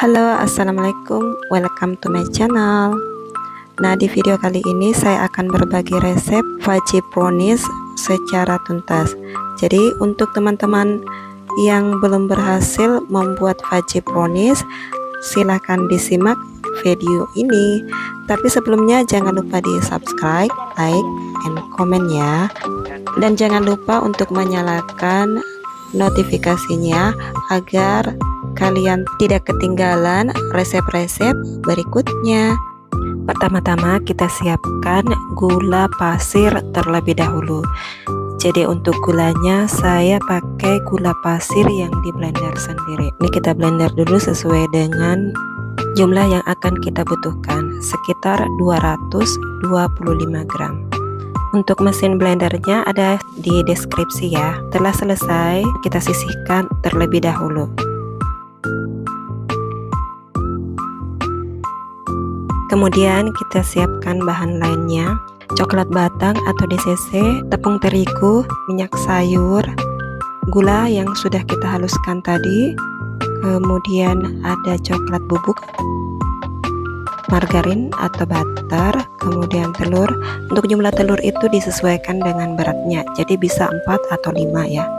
Halo, assalamualaikum. Welcome to my channel. Nah, di video kali ini saya akan berbagi resep fudgy brownies secara tuntas. Jadi, untuk teman-teman yang belum berhasil membuat fudgy brownies, silahkan disimak video ini. Tapi sebelumnya jangan lupa di subscribe, like, and comment ya. Dan jangan lupa untuk menyalakan notifikasinya agar kalian tidak ketinggalan resep-resep berikutnya. Pertama-tama kita siapkan gula pasir terlebih dahulu. Jadi untuk gulanya saya pakai gula pasir yang di blender sendiri. Ini kita blender dulu sesuai dengan jumlah yang akan kita butuhkan, sekitar 225 gram. Untuk mesin blendernya ada di deskripsi ya. Setelah selesai kita sisihkan terlebih dahulu. Kemudian kita siapkan bahan lainnya, coklat batang atau DCC, tepung terigu, minyak sayur, gula yang sudah kita haluskan tadi, kemudian ada coklat bubuk, margarin atau butter, kemudian telur. Untuk jumlah telur itu disesuaikan dengan beratnya, jadi bisa 4 atau 5 ya.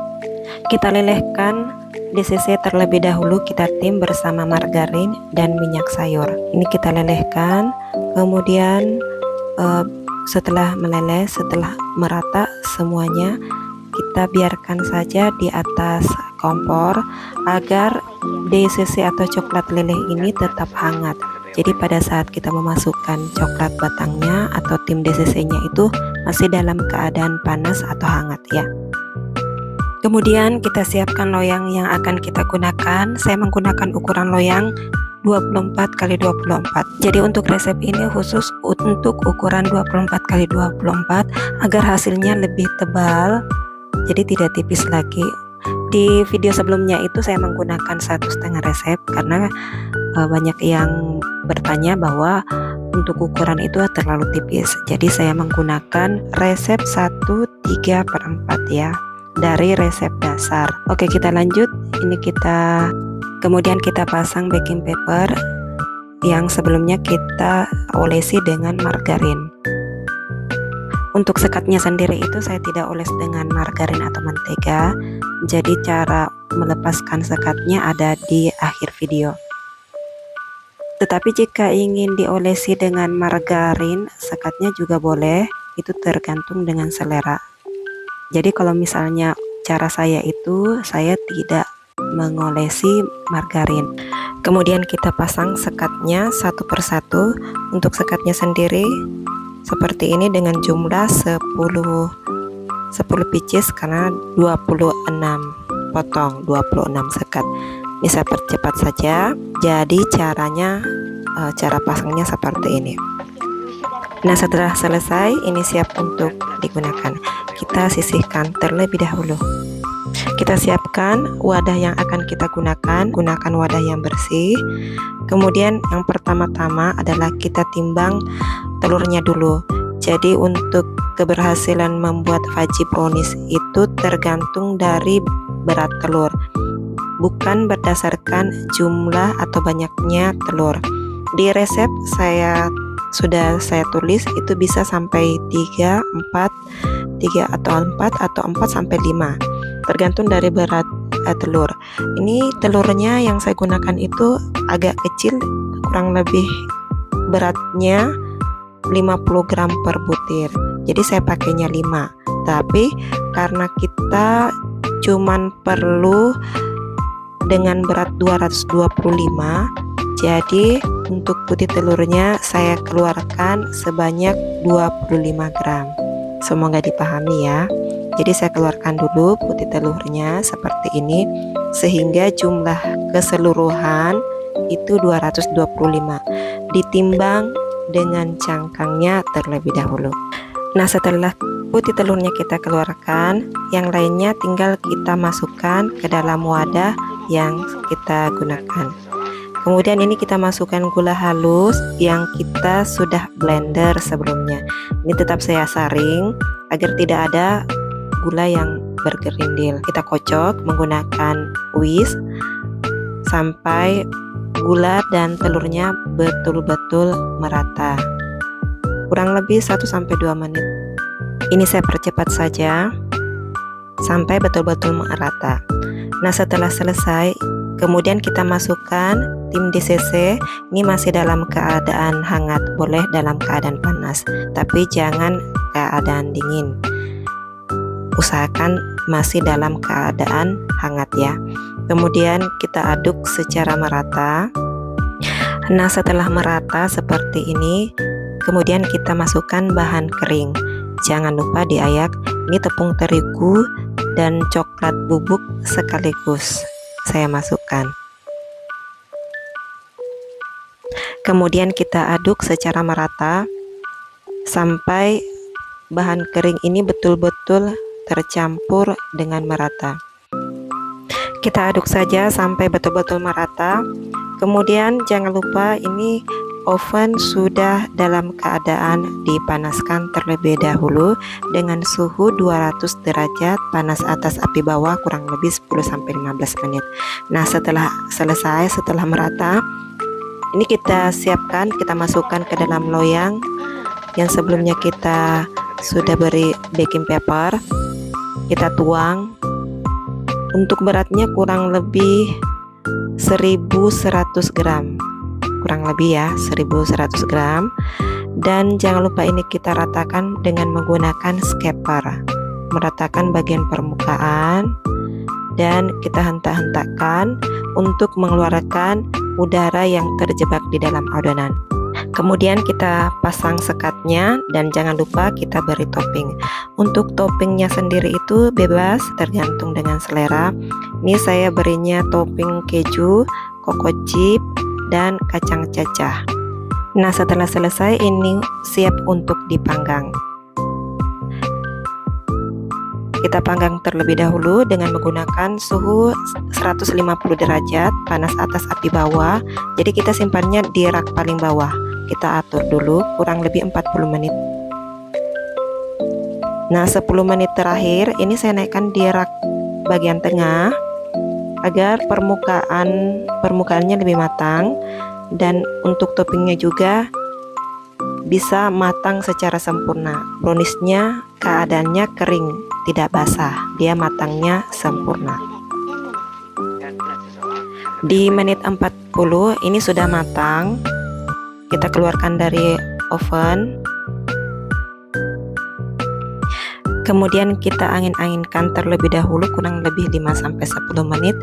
Kita lelehkan DCC terlebih dahulu, kita tim bersama margarin dan minyak sayur. Ini kita lelehkan, kemudian setelah meleleh, setelah merata semuanya, kita biarkan saja di atas kompor agar DCC atau coklat leleh ini tetap hangat. Jadi pada saat kita memasukkan coklat batangnya atau tim DCC-nya itu masih dalam keadaan panas atau hangat ya. Kemudian kita siapkan loyang yang akan kita gunakan. Saya menggunakan ukuran loyang 24 x 24. Jadi untuk resep ini khusus untuk ukuran 24 x 24 agar hasilnya lebih tebal, jadi tidak tipis lagi. Di video sebelumnya itu saya menggunakan 1,5 resep karena banyak yang bertanya bahwa untuk ukuran itu terlalu tipis. Jadi saya menggunakan resep 1/3/4 ya, dari resep dasar. Oke, kita lanjut. Ini kita kemudian kita pasang baking paper yang sebelumnya kita olesi dengan margarin. Untuk sekatnya sendiri itu saya tidak oles dengan margarin atau mentega. Jadi cara melepaskan sekatnya ada di akhir video. Tetapi jika ingin diolesi dengan margarin, sekatnya juga boleh, itu tergantung dengan selera. Jadi kalau misalnya cara saya itu, saya tidak mengolesi margarin. Kemudian kita pasang sekatnya satu persatu. Untuk sekatnya sendiri seperti ini dengan jumlah 10 pieces karena 26 potong, 26 sekat. Bisa percepat saja. Jadi caranya cara pasangnya seperti ini. Nah, setelah selesai ini siap untuk digunakan. Kita sisihkan terlebih dahulu. Kita siapkan wadah yang akan kita gunakan wadah yang bersih. Kemudian yang pertama-tama adalah kita timbang telurnya dulu. Jadi untuk keberhasilan membuat fudgy brownies itu tergantung dari berat telur, bukan berdasarkan jumlah atau banyaknya telur. Di resep sudah saya tulis itu bisa sampai 3 atau 4 sampai 5 tergantung dari berat telur. Ini telurnya yang saya gunakan itu agak kecil, kurang lebih beratnya 50 gram per butir. Jadi saya pakainya 5. Tapi karena kita cuman perlu dengan berat 225, jadi untuk putih telurnya saya keluarkan sebanyak 25 gram. Semoga dipahami ya. Jadi saya keluarkan dulu putih telurnya seperti ini, sehingga jumlah keseluruhan itu 225. Ditimbang dengan cangkangnya terlebih dahulu. Nah, setelah putih telurnya kita keluarkan, yang lainnya tinggal kita masukkan ke dalam wadah yang kita gunakan. Kemudian ini kita masukkan gula halus yang kita sudah blender sebelumnya. Ini tetap saya saring agar tidak ada gula yang bergerindil. Kita kocok menggunakan whisk sampai gula dan telurnya betul-betul merata. Kurang lebih 1-2 menit. Ini saya percepat saja sampai betul-betul merata. Nah, setelah selesai, kemudian kita masukkan tim DCC. Ini masih dalam keadaan hangat, boleh dalam keadaan panas, tapi jangan keadaan dingin. Usahakan masih dalam keadaan hangat ya. Kemudian kita aduk secara merata. Nah, setelah merata seperti ini, kemudian kita masukkan bahan kering. Jangan lupa diayak. Ini tepung terigu dan coklat bubuk sekaligus saya masukkan. Kemudian kita aduk secara merata sampai bahan kering ini betul-betul tercampur dengan merata. Kita aduk saja sampai betul-betul merata. Kemudian jangan lupa ini oven sudah dalam keadaan dipanaskan terlebih dahulu dengan suhu 200 derajat panas atas api bawah kurang lebih 10-15 menit. Nah, setelah selesai, setelah merata, ini kita siapkan, kita masukkan ke dalam loyang yang sebelumnya kita sudah beri baking paper. Kita tuang. Untuk beratnya kurang lebih 1100 gram, kurang lebih ya 1100 gram. Dan jangan lupa ini kita ratakan dengan menggunakan scraper, meratakan bagian permukaan dan kita hentak-hentakkan untuk mengeluarkan udara yang terjebak di dalam adonan. Kemudian kita pasang sekatnya dan jangan lupa kita beri topping. Untuk toppingnya sendiri itu bebas, tergantung dengan selera. Ini saya berinya topping keju, koko chip, dan kacang cacah. Nah, setelah selesai ini siap untuk dipanggang. Kita panggang terlebih dahulu dengan menggunakan suhu 150 derajat panas atas api bawah. Jadi kita simpannya di rak paling bawah. Kita atur dulu kurang lebih 40 menit. Nah, 10 menit terakhir ini saya naikkan di rak bagian tengah agar permukaannya lebih matang, dan untuk toppingnya juga bisa matang secara sempurna. Browniesnya keadaannya kering, tidak basah, dia matangnya sempurna. Di menit 40 ini sudah matang. Kita keluarkan dari oven. Kemudian kita angin-anginkan terlebih dahulu kurang lebih 5-10 menit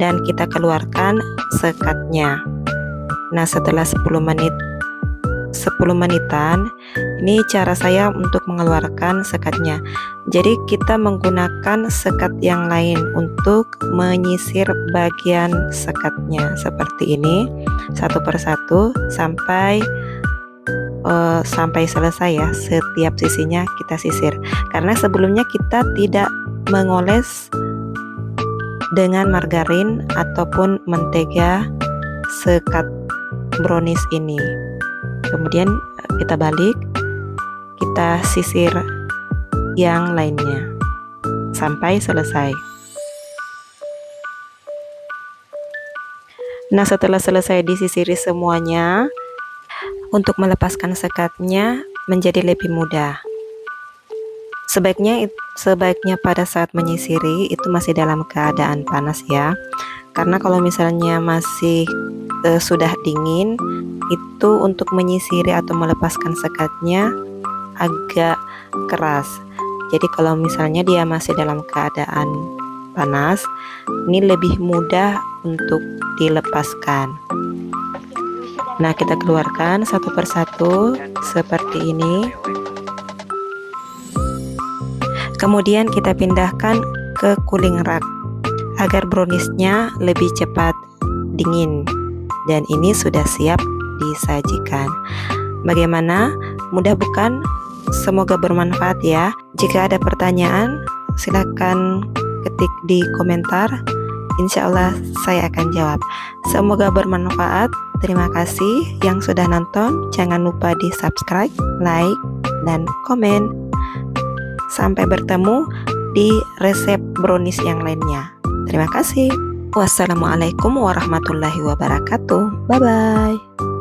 dan kita keluarkan sekatnya. Nah, setelah 10 menitan, ini cara saya untuk mengeluarkan sekatnya. Jadi kita menggunakan sekat yang lain untuk menyisir bagian sekatnya seperti ini, satu persatu sampai selesai ya. Setiap sisinya kita sisir, karena sebelumnya kita tidak mengoles dengan margarin ataupun mentega sekat brownies ini. Kemudian kita balik, kita sisir yang lainnya sampai selesai. Nah, setelah selesai disisiri semuanya, untuk melepaskan sekatnya menjadi lebih mudah. Sebaiknya pada saat menyisiri itu masih dalam keadaan panas ya. Karena kalau misalnya masih sudah dingin, itu untuk menyisiri atau melepaskan sekatnya agak keras. Jadi kalau misalnya dia masih dalam keadaan panas, ini lebih mudah untuk dilepaskan. Nah, kita keluarkan satu persatu seperti ini. Kemudian kita pindahkan ke cooling rack agar browniesnya lebih cepat dingin. Dan ini sudah siap disajikan. Bagaimana? Mudah bukan? Semoga bermanfaat ya. Jika ada pertanyaan, silakan ketik di komentar. Insya Allah saya akan jawab. Semoga bermanfaat. Terima kasih yang sudah nonton. Jangan lupa di subscribe, like, dan komen. Sampai bertemu di resep brownies yang lainnya. Terima kasih. Wassalamualaikum warahmatullahi wabarakatuh. Bye bye.